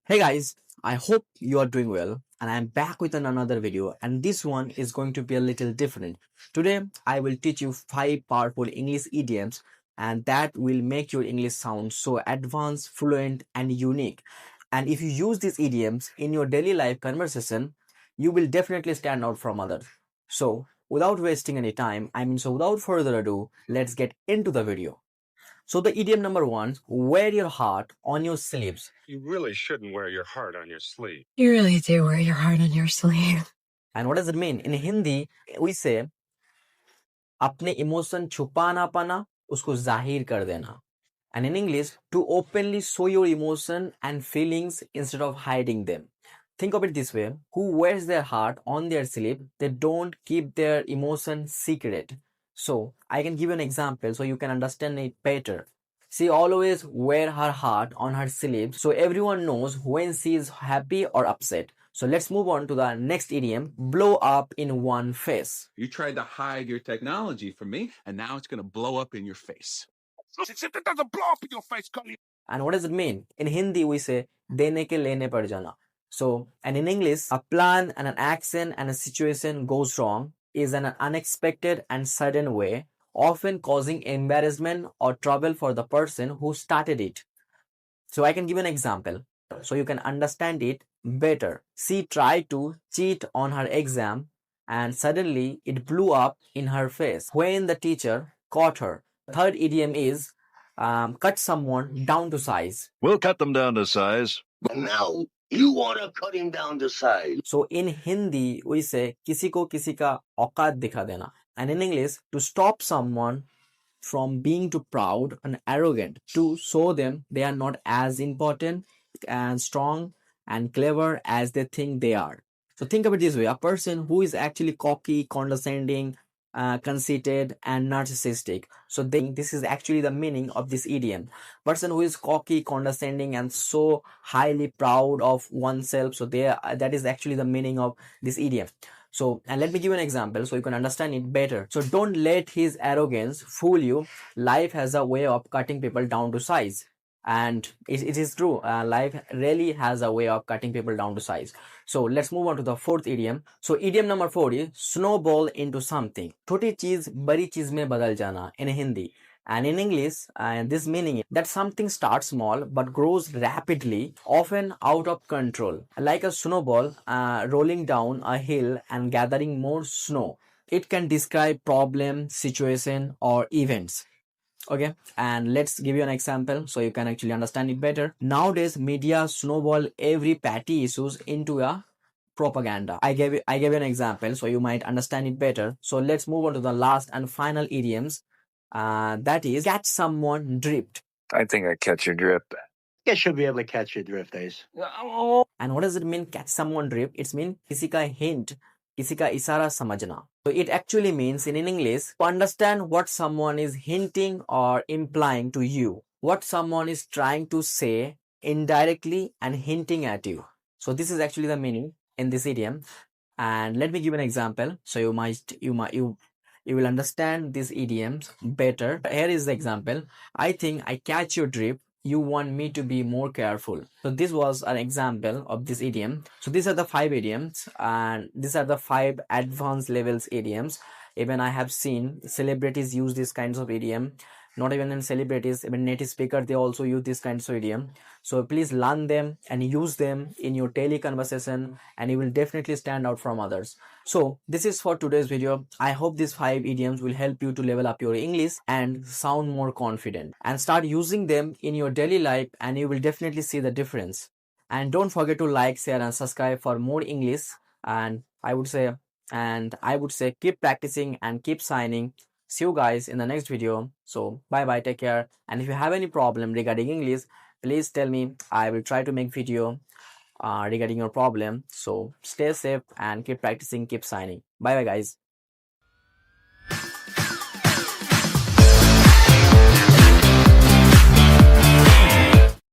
Hey guys, I hope you are doing well and I am back with another video and this one is going to be a little different. Today I will teach you 5 powerful English idioms and that will make your English sound so advanced, fluent and unique. And if you use these idioms in your daily life conversation, you will definitely stand out from others. So without wasting any time, without further ado, let's get into the video. So the idiom number one, wear your heart on your sleeves. You really shouldn't wear your heart on your sleeve. You really do wear your heart on your sleeve. And what does it mean? In Hindi, we say, अपने emotion छुपा ना पाना, उसको जाहिर कर देना. And in English, to openly show your emotion and feelings instead of hiding them. Think of it this way, who wears their heart on their sleeve, they don't keep their emotion secret. So, I can give you an example so you can understand it better. She always wear her heart on her sleeve so everyone knows when she is happy or upset. So let's move on to the next idiom, blow up in one face. You tried to hide your technology from me, and now it's going to blow up in your face. It doesn't blow up in your face, Cully. And what does it mean? In Hindi, we say, dene ke lene par jana. So, and in English, a plan and an action and a situation goes wrong is an unexpected and sudden way, often causing embarrassment or trouble for the person who started it. So I can give an example so you can understand it better. She tried to cheat on her exam and suddenly it blew up in her face when the teacher caught her. Third idiom is cut someone down to size. We'll cut them down to size. But now you want to cut him down to size. So in Hindi, we say किसी को किसी का औकात दिखा देना. And in English, to stop someone from being too proud and arrogant, to show them they are not as important and strong and clever as they think they are. So think of it this way, a person who is actually cocky, condescending, conceited and narcissistic. So this is actually the meaning of this idiom. Person who is cocky, condescending and so highly proud of oneself. So that is actually the meaning of this idiom. So, and let me give you an example so you can understand it better. So don't let his arrogance fool you. Life has a way of cutting people down to size. And it is true. Life really has a way of cutting people down to size. So let's move on to the fourth idiom. So idiom number 4 is snowball into something. छोटी चीज बड़ी चीज में बदल जाना in Hindi. And in English, this meaning is that something starts small but grows rapidly, often out of control. Like a snowball rolling down a hill and gathering more snow. It can describe problem, situation or events. Okay, and let's give you an example so you can actually understand it better. Nowadays, media snowball every petty issues into a propaganda. I gave you an example so you might understand it better. So let's move on to the last and final idioms. That is catch someone drift. I think I catch your drift. You should be able to catch your drift, Ace. And what does it mean, catch someone drift? It means किसी का hint, किसी का इशारा समझना. So it actually means in English to understand what someone is hinting or implying to you, what someone is trying to say indirectly and hinting at you. So this is actually the meaning in this idiom. And let me give an example so you will understand these idioms better. Here is the example. I think I catch your drift. You want me to be more careful. So this was an example of this idiom. So these are the 5 idioms and these are the 5 advanced levels idioms. Even I have seen celebrities use these kinds of idiom. Not even in celebrities, even native speakers, they also use these kinds of idiom. So please learn them and use them in your daily conversation and you will definitely stand out from others. So this is for today's video. I hope these 5 idioms will help you to level up your English and sound more confident and start using them in your daily life and you will definitely see the difference. And don't forget to like, share and subscribe for more English. And I would say keep practicing and keep signing. See you guys in the next video. So bye bye, take care. And if you have any problem regarding English, please tell me. I will try to make video regarding your problem. So stay safe and keep practicing, keep signing. Bye bye guys.